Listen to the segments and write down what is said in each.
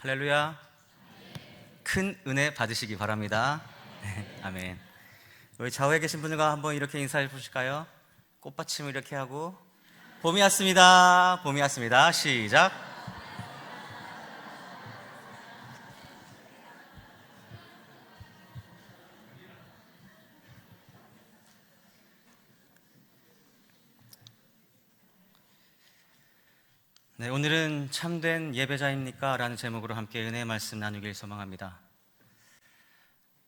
할렐루야. 큰 은혜 받으시기 바랍니다. 아멘. 우리 좌우에 계신 분들과 한번 이렇게 인사해 보실까요? 꽃받침을 이렇게 하고 봄이 왔습니다. 봄이 왔습니다. 시작. 네, 오늘은 참된 예배자입니까? 라는 제목으로 함께 은혜의 말씀 나누길 소망합니다.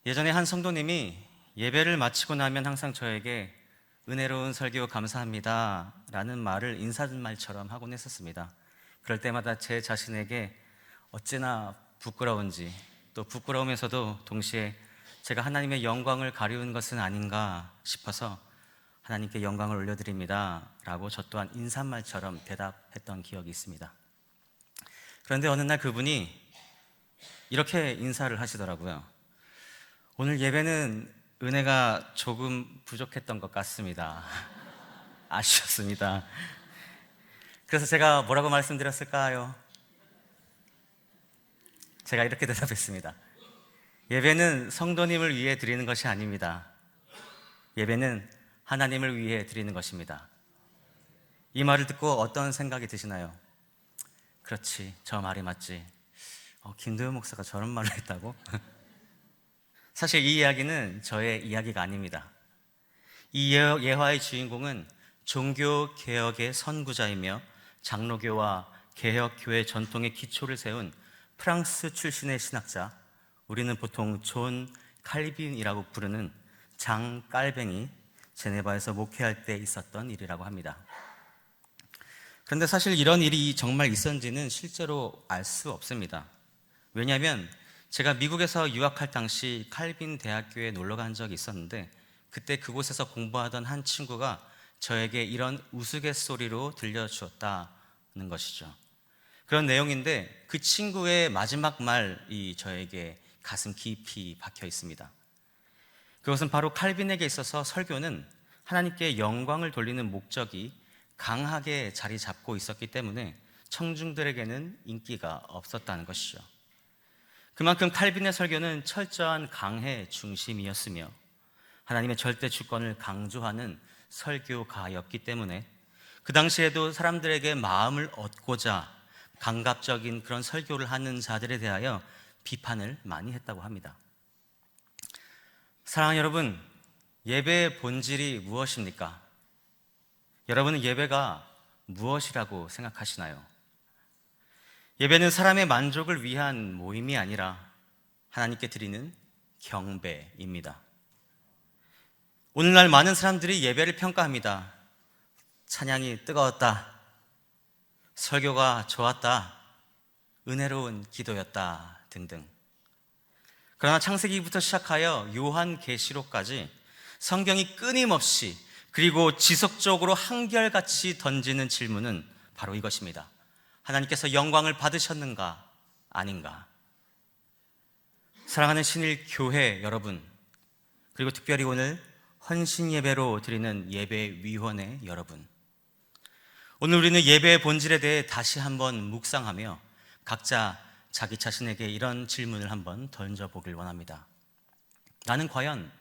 예전에 한 성도님이 예배를 마치고 나면 항상 저에게 은혜로운 설교 감사합니다 라는 말을 인사말처럼 하곤 했었습니다. 그럴 때마다 제 자신에게 어찌나 부끄러운지, 또 부끄러우면서도 동시에 제가 하나님의 영광을 가리운 것은 아닌가 싶어서 하나님께 영광을 올려드립니다 라고 저 또한 인사말처럼 대답했던 기억이 있습니다. 그런데 어느 날 그분이 이렇게 인사를 하시더라고요. 오늘 예배는 은혜가 조금 부족했던 것 같습니다. 아쉬웠습니다. 그래서 제가 뭐라고 말씀드렸을까요? 제가 이렇게 대답했습니다. 예배는 성도님을 위해 드리는 것이 아닙니다. 예배는 하나님을 위해 드리는 것입니다. 이 말을 듣고 어떤 생각이 드시나요? 그렇지, 저 말이 맞지. 김도현 목사가 저런 말을 했다고? 사실 이 이야기는 저의 이야기가 아닙니다. 이 예화의 주인공은 종교개혁의 선구자이며 장로교와 개혁교회 전통의 기초를 세운 프랑스 출신의 신학자, 우리는 보통 존 칼빈이라고 부르는 장 깔뱅이, 제네바에서 목회할 때 있었던 일이라고 합니다. 그런데 사실 이런 일이 정말 있었는지는 실제로 알 수 없습니다. 왜냐하면 제가 미국에서 유학할 당시 칼빈 대학교에 놀러 간 적이 있었는데, 그때 그곳에서 공부하던 한 친구가 저에게 이런 우스갯소리로 들려주었다는 것이죠. 그런 내용인데 그 친구의 마지막 말이 저에게 가슴 깊이 박혀 있습니다. 그것은 바로 칼빈에게 있어서 설교는 하나님께 영광을 돌리는 목적이 강하게 자리 잡고 있었기 때문에 청중들에게는 인기가 없었다는 것이죠. 그만큼 칼빈의 설교는 철저한 강해 중심이었으며 하나님의 절대 주권을 강조하는 설교가였기 때문에 그 당시에도 사람들에게 마음을 얻고자 감각적인 그런 설교를 하는 자들에 대하여 비판을 많이 했다고 합니다. 사랑하는 여러분, 예배의 본질이 무엇입니까? 여러분은 예배가 무엇이라고 생각하시나요? 예배는 사람의 만족을 위한 모임이 아니라 하나님께 드리는 경배입니다. 오늘날 많은 사람들이 예배를 평가합니다. 찬양이 뜨거웠다, 설교가 좋았다, 은혜로운 기도였다 등등. 그러나 창세기부터 시작하여 요한계시록까지 성경이 끊임없이 그리고 지속적으로 한결같이 던지는 질문은 바로 이것입니다. 하나님께서 영광을 받으셨는가 아닌가? 사랑하는 신일 교회 여러분, 그리고 특별히 오늘 헌신 예배로 드리는 예배위원회 여러분, 오늘 우리는 예배의 본질에 대해 다시 한번 묵상하며 각자 자기 자신에게 이런 질문을 한번 던져보길 원합니다. 나는 과연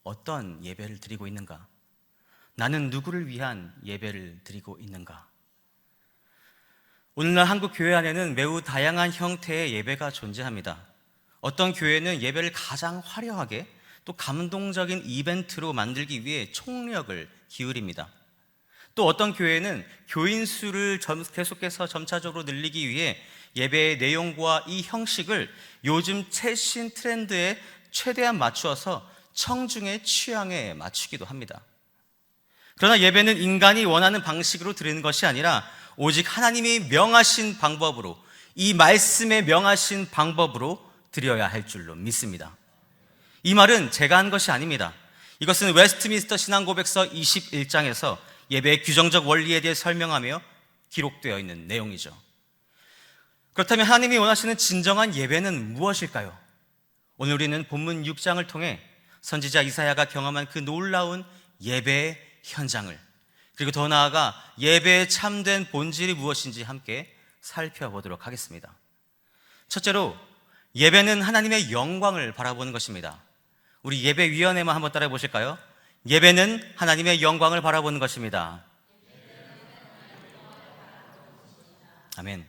어떤 예배를 드리고 있는가? 나는 누구를 위한 예배를 드리고 있는가? 오늘날 한국 교회 안에는 매우 다양한 형태의 예배가 존재합니다. 어떤 교회는 예배를 가장 화려하게 또 감동적인 이벤트로 만들기 위해 총력을 기울입니다. 또 어떤 교회는 교인 수를 계속해서 점차적으로 늘리기 위해 예배의 내용과 이 형식을 요즘 최신 트렌드에 최대한 맞추어서 청중의 취향에 맞추기도 합니다. 그러나 예배는 인간이 원하는 방식으로 드리는 것이 아니라 오직 하나님이 명하신 방법으로, 이 말씀에 명하신 방법으로 드려야 할 줄로 믿습니다. 이 말은 제가 한 것이 아닙니다. 이것은 웨스트민스터 신앙고백서 21장에서 예배의 규정적 원리에 대해 설명하며 기록되어 있는 내용이죠. 그렇다면 하나님이 원하시는 진정한 예배는 무엇일까요? 오늘 우리는 본문 6장을 통해 선지자 이사야가 경험한 그 놀라운 예배의 현장을, 그리고 더 나아가 예배의 참된 본질이 무엇인지 함께 살펴보도록 하겠습니다. 첫째로 예배는 하나님의 영광을 바라보는 것입니다. 우리 예배위원회만 한번 따라해 보실까요? 예배는 하나님의 영광을 바라보는 것입니다. 아멘.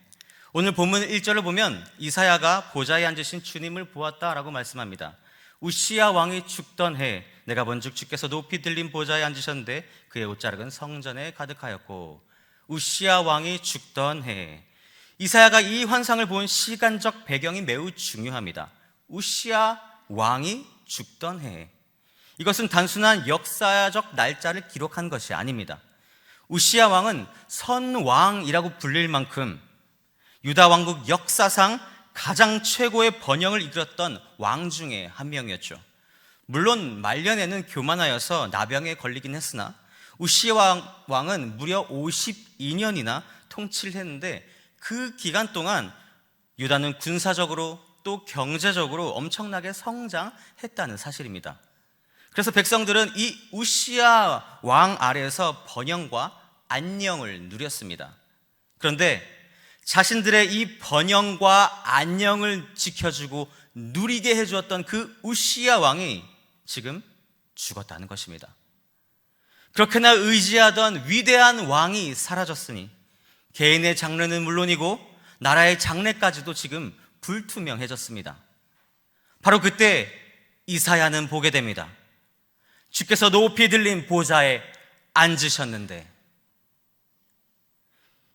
오늘 본문 1절을 보면 이사야가 보좌에 앉으신 주님을 보았다라고 말씀합니다. 우시야 왕이 죽던 해 내가 본즉 주께서 높이 들린 보좌에 앉으셨는데 그의 옷자락은 성전에 가득하였고, 우시야 왕이 죽던 해. 이사야가 이 환상을 본 시간적 배경이 매우 중요합니다. 우시야 왕이 죽던 해. 이것은 단순한 역사적 날짜를 기록한 것이 아닙니다. 우시야 왕은 선왕이라고 불릴 만큼 유다 왕국 역사상 가장 최고의 번영을 이끌었던 왕 중에 한 명이었죠. 물론 말년에는 교만하여서 나병에 걸리긴 했으나 우시야 왕은 무려 52년이나 통치를 했는데 그 기간 동안 유다는 군사적으로 또 경제적으로 엄청나게 성장했다는 사실입니다. 그래서 백성들은 이 우시야 왕 아래에서 번영과 안녕을 누렸습니다. 그런데 자신들의 이 번영과 안녕을 지켜주고 누리게 해주었던 그 우시야 왕이 지금 죽었다는 것입니다. 그렇게나 의지하던 위대한 왕이 사라졌으니 개인의 장래는 물론이고 나라의 장래까지도 지금 불투명해졌습니다. 바로 그때 이사야는 보게 됩니다. 주께서 높이 들린 보좌에 앉으셨는데,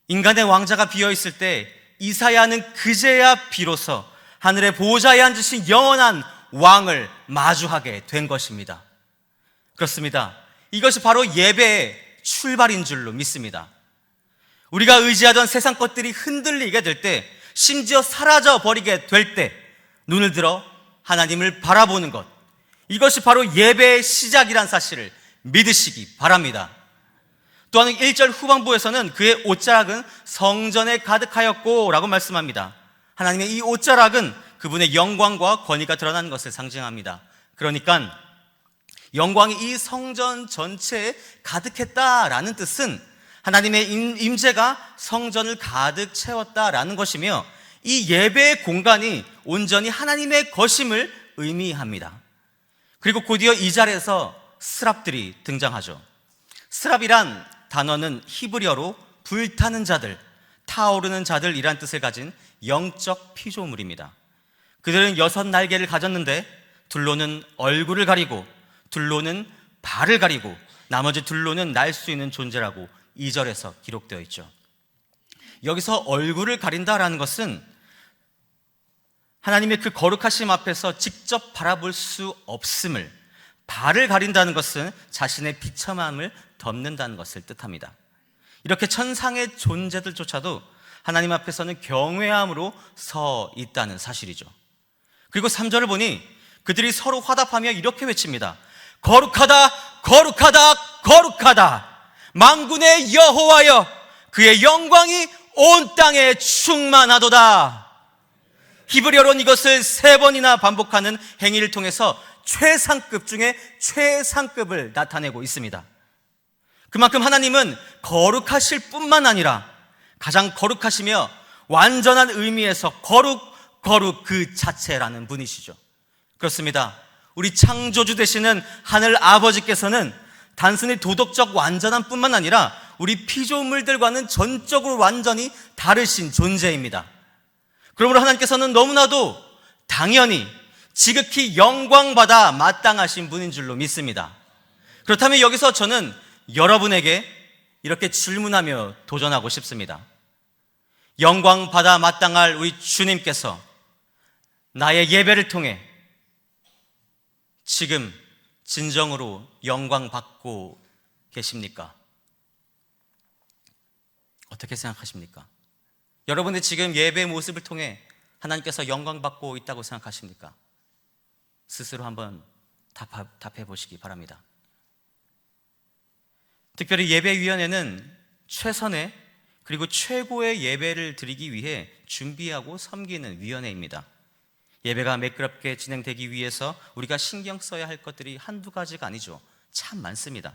인간의 왕자가 비어있을 때 이사야는 그제야 비로소 하늘의 보좌에 앉으신 영원한 왕을 마주하게 된 것입니다. 그렇습니다. 이것이 바로 예배의 출발인 줄로 믿습니다. 우리가 의지하던 세상 것들이 흔들리게 될 때, 심지어 사라져버리게 될 때 눈을 들어 하나님을 바라보는 것, 이것이 바로 예배의 시작이란 사실을 믿으시기 바랍니다. 또한 1절 후반부에서는 그의 옷자락은 성전에 가득하였고 라고 말씀합니다. 하나님의 이 옷자락은 그분의 영광과 권위가 드러나는 것을 상징합니다. 그러니까 영광이 이 성전 전체에 가득했다라는 뜻은 하나님의 임재가 성전을 가득 채웠다라는 것이며, 이 예배의 공간이 온전히 하나님의 것임을 의미합니다. 그리고 곧이어 이 자리에서 스랍들이 등장하죠. 스랍이란 단어는 히브리어로 불타는 자들, 타오르는 자들이란 뜻을 가진 영적 피조물입니다. 그들은 6날개를 가졌는데 둘로는 얼굴을 가리고 둘로는 발을 가리고 나머지 둘로는 날 수 있는 존재라고 2절에서 기록되어 있죠. 여기서 얼굴을 가린다라는 것은 하나님의 그 거룩하심 앞에서 직접 바라볼 수 없음을, 발을 가린다는 것은 자신의 비참함을 덮는다는 것을 뜻합니다. 이렇게 천상의 존재들조차도 하나님 앞에서는 경외함으로 서 있다는 사실이죠. 그리고 3절을 보니 그들이 서로 화답하며 이렇게 외칩니다. 거룩하다, 거룩하다, 거룩하다. 만군의 여호와여, 그의 영광이 온 땅에 충만하도다. 히브리어로는 이것을 3번이나 반복하는 행위를 통해서 최상급 중에 최상급을 나타내고 있습니다. 그만큼 하나님은 거룩하실 뿐만 아니라 가장 거룩하시며 완전한 의미에서 거룩 그 자체라는 분이시죠. 그렇습니다. 우리 창조주 되시는 하늘 아버지께서는 단순히 도덕적 완전함 뿐만 아니라 우리 피조물들과는 전적으로 완전히 다르신 존재입니다. 그러므로 하나님께서는 너무나도 당연히 지극히 영광받아 마땅하신 분인 줄로 믿습니다. 그렇다면 여기서 저는 여러분에게 이렇게 질문하며 도전하고 싶습니다. 영광받아 마땅할 우리 주님께서 나의 예배를 통해 지금 진정으로 영광받고 계십니까? 어떻게 생각하십니까? 여러분의 지금 예배의 모습을 통해 하나님께서 영광받고 있다고 생각하십니까? 스스로 한번 답해 보시기 바랍니다. 특별히 예배위원회는 최선의 그리고 최고의 예배를 드리기 위해 준비하고 섬기는 위원회입니다. 예배가 매끄럽게 진행되기 위해서 우리가 신경 써야 할 것들이 한두 가지가 아니죠. 참 많습니다.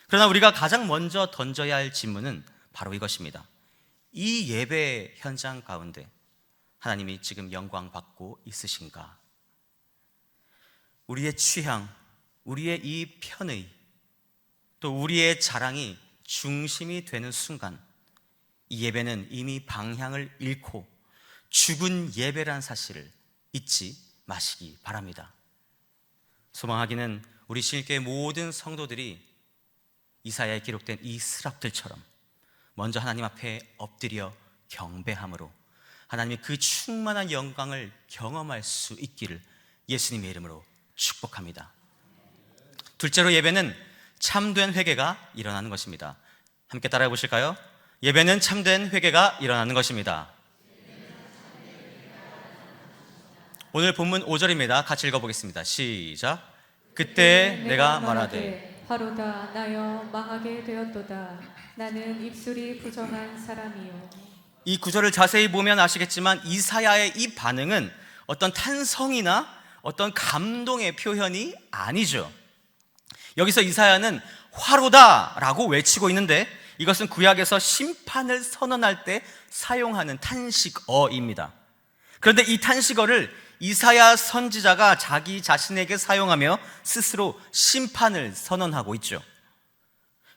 그러나 우리가 가장 먼저 던져야 할 질문은 바로 이것입니다. 이 예배 현장 가운데 하나님이 지금 영광 받고 있으신가? 우리의 취향, 우리의 이 편의, 또 우리의 자랑이 중심이 되는 순간 이 예배는 이미 방향을 잃고 죽은 예배란 사실을 잊지 마시기 바랍니다. 소망하기는 우리 신일교회 모든 성도들이 이사야에 기록된 이 스랍들처럼 먼저 하나님 앞에 엎드려 경배함으로 하나님의 그 충만한 영광을 경험할 수 있기를 예수님의 이름으로 축복합니다. 둘째로 예배는 참된 회개가 일어나는 것입니다. 함께 따라해 보실까요? 예배는 참된 회개가 일어나는 것입니다. 오늘 본문 5절입니다. 같이 읽어보겠습니다. 시작. 그때 내가 말하되 화로다 나여 망하게 되었도다. 나는 입술이 부정한 사람이요. 이 구절을 자세히 보면 아시겠지만 이사야의 이 반응은 어떤 탄성이나 어떤 감동의 표현이 아니죠. 여기서 이사야는 화로다라고 외치고 있는데 이것은 구약에서 심판을 선언할 때 사용하는 탄식어입니다. 그런데 이 탄식어를 이사야 선지자가 자기 자신에게 사용하며 스스로 심판을 선언하고 있죠.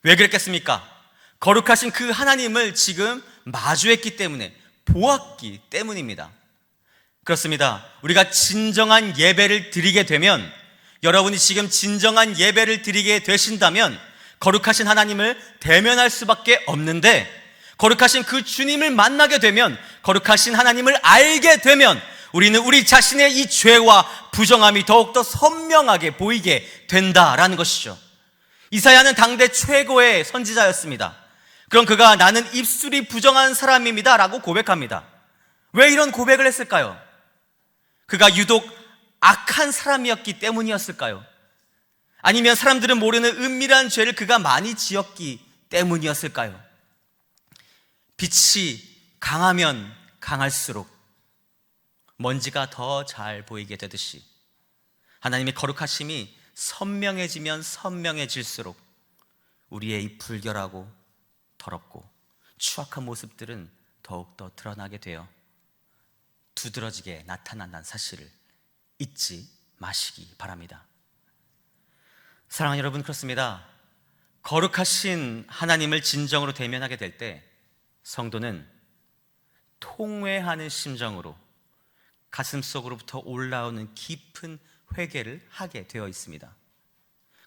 왜 그랬겠습니까? 거룩하신 그 하나님을 지금 마주했기 때문에, 보았기 때문입니다. 그렇습니다. 우리가 진정한 예배를 드리게 되면, 여러분이 지금 진정한 예배를 드리게 되신다면 거룩하신 하나님을 대면할 수밖에 없는데, 거룩하신 그 주님을 만나게 되면, 거룩하신 하나님을 알게 되면 우리는 우리 자신의 이 죄와 부정함이 더욱더 선명하게 보이게 된다라는 것이죠. 이사야는 당대 최고의 선지자였습니다. 그럼 그가 나는 입술이 부정한 사람입니다 라고 고백합니다. 왜 이런 고백을 했을까요? 그가 유독 악한 사람이었기 때문이었을까요? 아니면 사람들은 모르는 은밀한 죄를 그가 많이 지었기 때문이었을까요? 빛이 강하면 강할수록 먼지가 더 잘 보이게 되듯이 하나님의 거룩하심이 선명해지면 선명해질수록 우리의 이 불결하고 더럽고 추악한 모습들은 더욱더 드러나게 되어 두드러지게 나타난다는 사실을 잊지 마시기 바랍니다. 사랑하는 여러분, 그렇습니다. 거룩하신 하나님을 진정으로 대면하게 될 때 성도는 통회하는 심정으로 가슴속으로부터 올라오는 깊은 회개를 하게 되어 있습니다.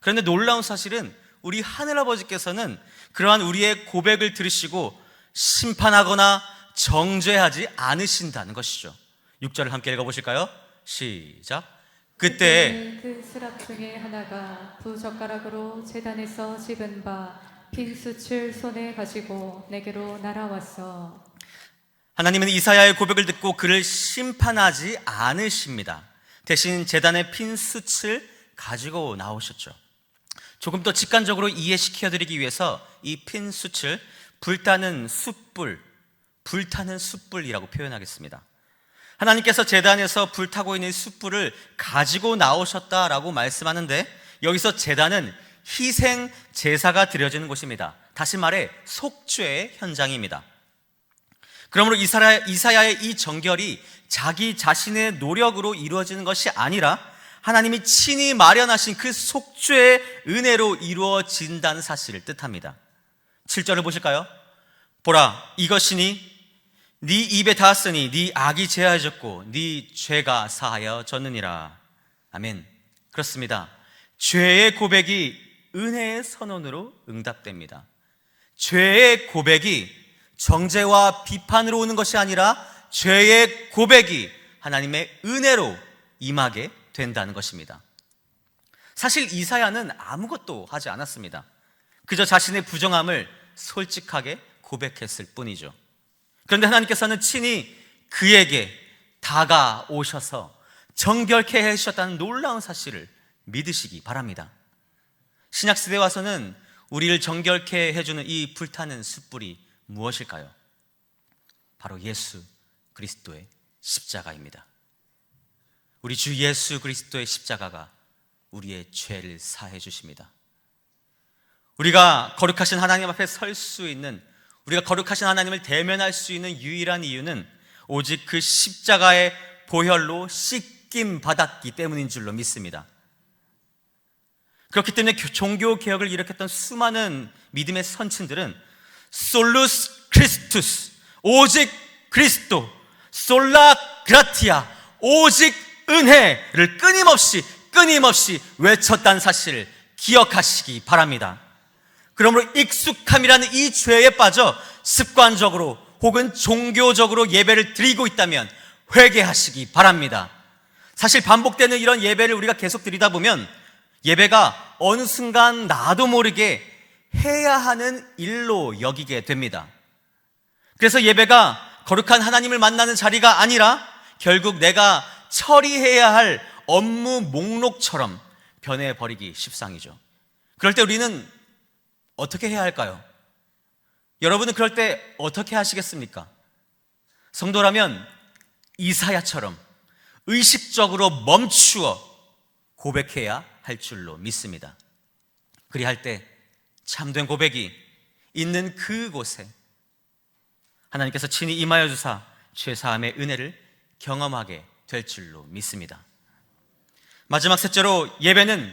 그런데 놀라운 사실은 우리 하늘아버지께서는 그러한 우리의 고백을 들으시고 심판하거나 정죄하지 않으신다는 것이죠. 6절을 함께 읽어보실까요? 시작. 그때 그 스랍 중에 하나가 부젓가락으로 제단에서 집은 바 빈수칠 손에 가지고 내게로 날아왔어. 하나님은 이사야의 고백을 듣고 그를 심판하지 않으십니다. 대신 제단의 핀 숯을 가지고 나오셨죠. 조금 더 직관적으로 이해시켜드리기 위해서 이 핀 숯을 불타는 숯불, 불타는 숯불이라고 표현하겠습니다. 하나님께서 제단에서 불타고 있는 숯불을 가지고 나오셨다라고 말씀하는데, 여기서 제단은 희생 제사가 드려지는 곳입니다. 다시 말해 속죄의 현장입니다. 그러므로 이사야의 이 정결이 자기 자신의 노력으로 이루어지는 것이 아니라 하나님이 친히 마련하신 그 속죄의 은혜로 이루어진다는 사실을 뜻합니다. 7절을 보실까요? 보라, 이것이니 네 입에 닿았으니 네 악이 제하여졌고 네 죄가 사하여졌느니라. 아멘. 그렇습니다. 죄의 고백이 은혜의 선언으로 응답됩니다. 죄의 고백이 정죄와 비판으로 오는 것이 아니라 죄의 고백이 하나님의 은혜로 임하게 된다는 것입니다. 사실 이사야는 아무것도 하지 않았습니다. 그저 자신의 부정함을 솔직하게 고백했을 뿐이죠. 그런데 하나님께서는 친히 그에게 다가오셔서 정결케 해주셨다는 놀라운 사실을 믿으시기 바랍니다. 신약시대에 와서는 우리를 정결케 해주는 이 불타는 숯불이 무엇일까요? 바로 예수 그리스도의 십자가입니다. 우리 주 예수 그리스도의 십자가가 우리의 죄를 사해 주십니다. 우리가 거룩하신 하나님 앞에 설 수 있는, 우리가 거룩하신 하나님을 대면할 수 있는 유일한 이유는 오직 그 십자가의 보혈로 씻김 받았기 때문인 줄로 믿습니다. 그렇기 때문에 종교 개혁을 일으켰던 수많은 믿음의 선친들은 솔루스 크리스투스, 오직 그리스도, 솔라 그라티아, 오직 은혜를 끊임없이 외쳤다는 사실을 기억하시기 바랍니다. 그러므로 익숙함이라는 이 죄에 빠져 습관적으로 혹은 종교적으로 예배를 드리고 있다면 회개하시기 바랍니다. 사실 반복되는 이런 예배를 우리가 계속 드리다 보면 예배가 어느 순간 나도 모르게 해야 하는 일로 여기게 됩니다. 그래서 예배가 거룩한 하나님을 만나는 자리가 아니라 결국 내가 처리해야 할 업무 목록처럼 변해버리기 십상이죠. 그럴 때 우리는 어떻게 해야 할까요? 여러분은 그럴 때 어떻게 하시겠습니까? 성도라면 이사야처럼 의식적으로 멈추어 고백해야 할 줄로 믿습니다. 그리할 때 참된 고백이 있는 그곳에 하나님께서 친히 임하여 주사 죄사함의 은혜를 경험하게 될 줄로 믿습니다. 마지막 셋째로 예배는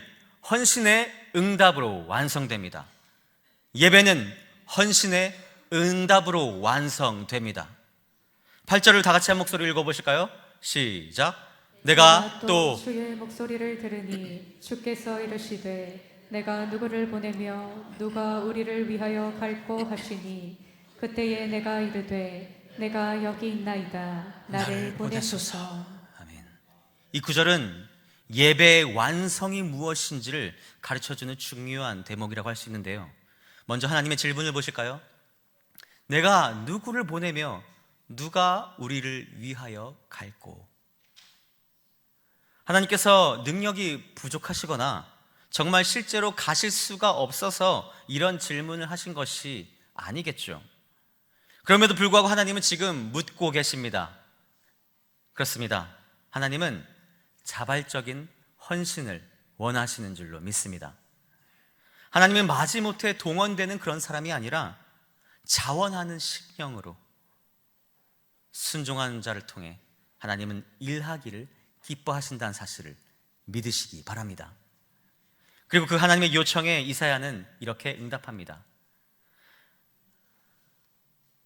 헌신의 응답으로 완성됩니다. 예배는 헌신의 응답으로 완성됩니다. 8절을 다 같이 한 목소리로 읽어보실까요? 시작. 내가 또 주의 목소리를 들으니 주께서 이르시되 내가 누구를 보내며 누가 우리를 위하여 갈꼬 하시니 그때에 내가 이르되 내가 여기 있나이다 나를 보내소서. 아멘. 이 구절은 예배의 완성이 무엇인지를 가르쳐주는 중요한 대목이라고 할 수 있는데요. 먼저 하나님의 질문을 보실까요? 내가 누구를 보내며 누가 우리를 위하여 갈꼬? 하나님께서 능력이 부족하시거나 정말 실제로 가실 수가 없어서 이런 질문을 하신 것이 아니겠죠. 그럼에도 불구하고 하나님은 지금 묻고 계십니다. 그렇습니다. 하나님은 자발적인 헌신을 원하시는 줄로 믿습니다. 하나님은 마지못해 동원되는 그런 사람이 아니라 자원하는 심령으로 순종하는 자를 통해 하나님은 일하기를 기뻐하신다는 사실을 믿으시기 바랍니다. 그리고 그 하나님의 요청에 이사야는 이렇게 응답합니다.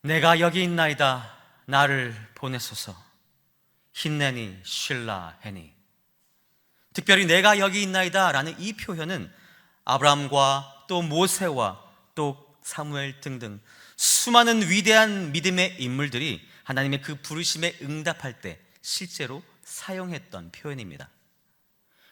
내가 여기 있나이다 나를 보내소서. 힘내니 쉴라해니. 특별히 내가 여기 있나이다 라는 이 표현은 아브라함과 또 모세와 또 사무엘 등등 수많은 위대한 믿음의 인물들이 하나님의 그 부르심에 응답할 때 실제로 사용했던 표현입니다.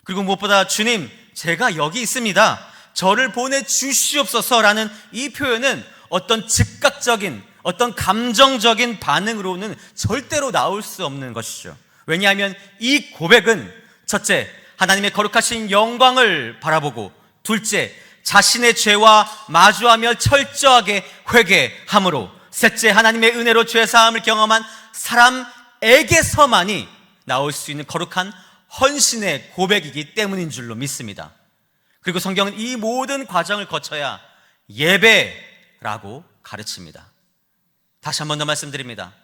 그리고 무엇보다 주님 제가 여기 있습니다 저를 보내주시옵소서라는 이 표현은 어떤 즉각적인 어떤 감정적인 반응으로는 절대로 나올 수 없는 것이죠. 왜냐하면 이 고백은 첫째 하나님의 거룩하신 영광을 바라보고 둘째 자신의 죄와 마주하며 철저하게 회개함으로 셋째 하나님의 은혜로 죄사함을 경험한 사람에게서만이 나올 수 있는 거룩한 헌신의 고백이기 때문인 줄로 믿습니다. 그리고 성경은 이 모든 과정을 거쳐야 예배라고 가르칩니다. 다시 한 번 더 말씀드립니다.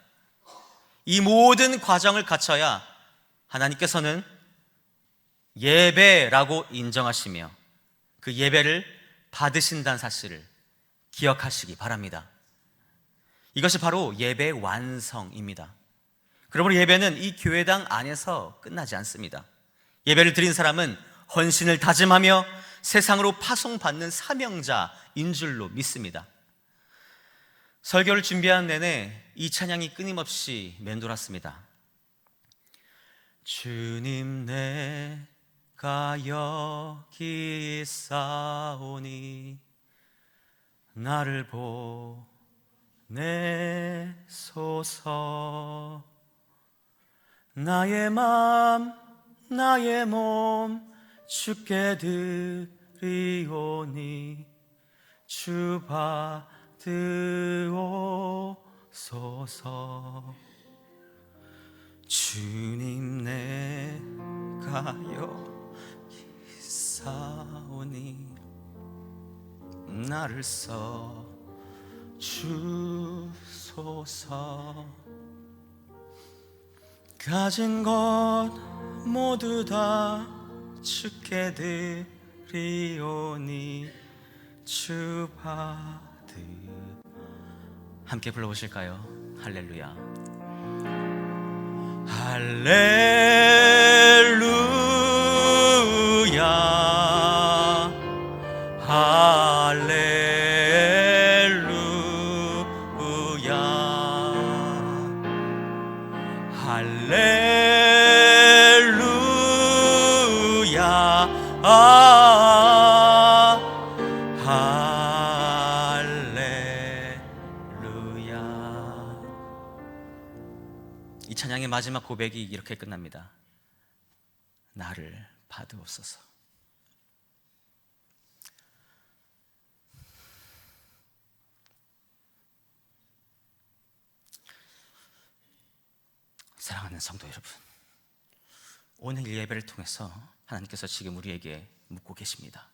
이 모든 과정을 거쳐야 하나님께서는 예배라고 인정하시며 그 예배를 받으신다는 사실을 기억하시기 바랍니다. 이것이 바로 예배의 완성입니다. 그러므로 예배는 이 교회당 안에서 끝나지 않습니다. 예배를 드린 사람은 헌신을 다짐하며 세상으로 파송받는 사명자인 줄로 믿습니다. 설교를 준비하는 내내 이 찬양이 끊임없이 맴돌았습니다. 주님 내가 여기 있사오니 나를 보내소서. 나의 맘 나의 몸 주께 드리오니 주 받으옵소서. 주님 내가 여기 있사오니 나를 써 주소서. 가진 것 모두 다 주께 드리오니 주 받으. 함께 불러보실까요? 할렐루야. 할렐루야. 할렐루야. 할렐루야. 할렐루야. 이 찬양의 마지막 고백이 이렇게 끝납니다. 나를 받으옵소서. 사랑하는 성도 여러분, 오늘 이 예배를 통해서 하나님께서 지금 우리에게 묻고 계십니다.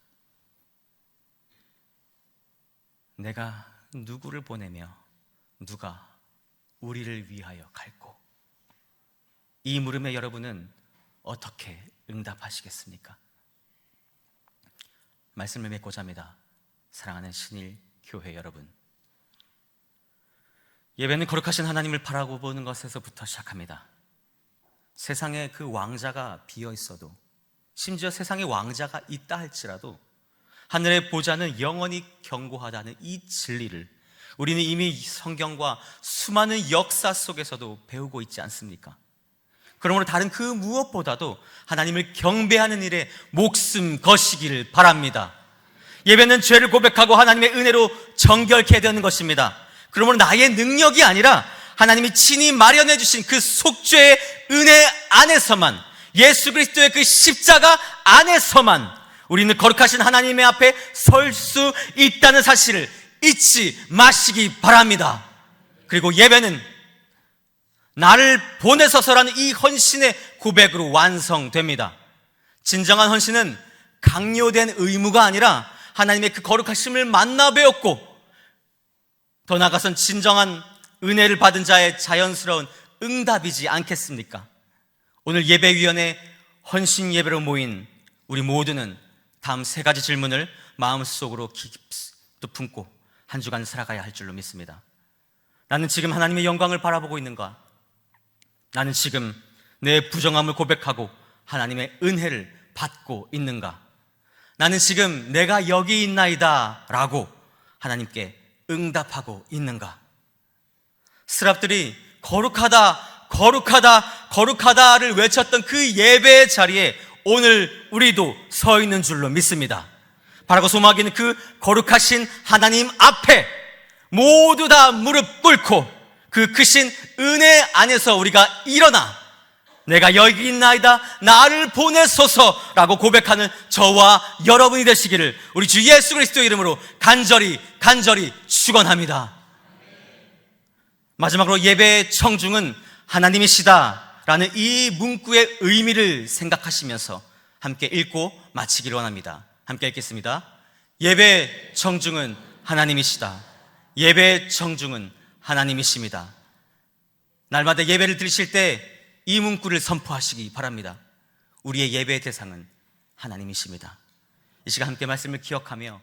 내가 누구를 보내며 누가 우리를 위하여 갈고? 이 물음에 여러분은 어떻게 응답하시겠습니까? 말씀을 맺고자 합니다. 사랑하는 신일 교회 여러분, 예배는 거룩하신 하나님을 바라보는 것에서부터 시작합니다. 세상에 그 왕자가 비어 있어도, 심지어 세상에 왕자가 있다 할지라도 하늘의 보좌는 영원히 견고하다는 이 진리를 우리는 이미 성경과 수많은 역사 속에서도 배우고 있지 않습니까? 그러므로 다른 그 무엇보다도 하나님을 경배하는 일에 목숨 거시기를 바랍니다. 예배는 죄를 고백하고 하나님의 은혜로 정결케 되는 것입니다. 그러므로 나의 능력이 아니라 하나님이 친히 마련해 주신 그 속죄의 은혜 안에서만, 예수 그리스도의 그 십자가 안에서만 우리는 거룩하신 하나님의 앞에 설 수 있다는 사실을 잊지 마시기 바랍니다. 그리고 예배는 나를 보내소서라는 이 헌신의 고백으로 완성됩니다. 진정한 헌신은 강요된 의무가 아니라 하나님의 그 거룩하심을 만나 배웠고, 더 나아가선 진정한 은혜를 받은 자의 자연스러운 응답이지 않겠습니까? 오늘 예배위원회 헌신 예배로 모인 우리 모두는 다음 3가지 질문을 마음속으로 깊이 품고 한 주간 살아가야 할 줄로 믿습니다. 나는 지금 하나님의 영광을 바라보고 있는가? 나는 지금 내 부정함을 고백하고 하나님의 은혜를 받고 있는가? 나는 지금 내가 여기 있나이다 라고 하나님께 응답하고 있는가? 스랍들이 거룩하다, 거룩하다, 거룩하다를 외쳤던 그 예배의 자리에 오늘 우리도 서 있는 줄로 믿습니다. 바라고 소망하기는 그 거룩하신 하나님 앞에 모두 다 무릎 꿇고 그 크신 은혜 안에서 우리가 일어나 내가 여기 있나이다, 나를 보내소서라고 고백하는 저와 여러분이 되시기를 우리 주 예수 그리스도의 이름으로 간절히 축원합니다. 마지막으로 예배의 청중은 하나님이시다라는 이 문구의 의미를 생각하시면서 함께 읽고 마치기를 원합니다. 함께 읽겠습니다. 예배의 청중은 하나님이시다. 예배의 청중은 하나님이십니다. 날마다 예배를 드리실 때 이 문구를 선포하시기 바랍니다. 우리의 예배의 대상은 하나님이십니다. 이 시간 함께 말씀을 기억하며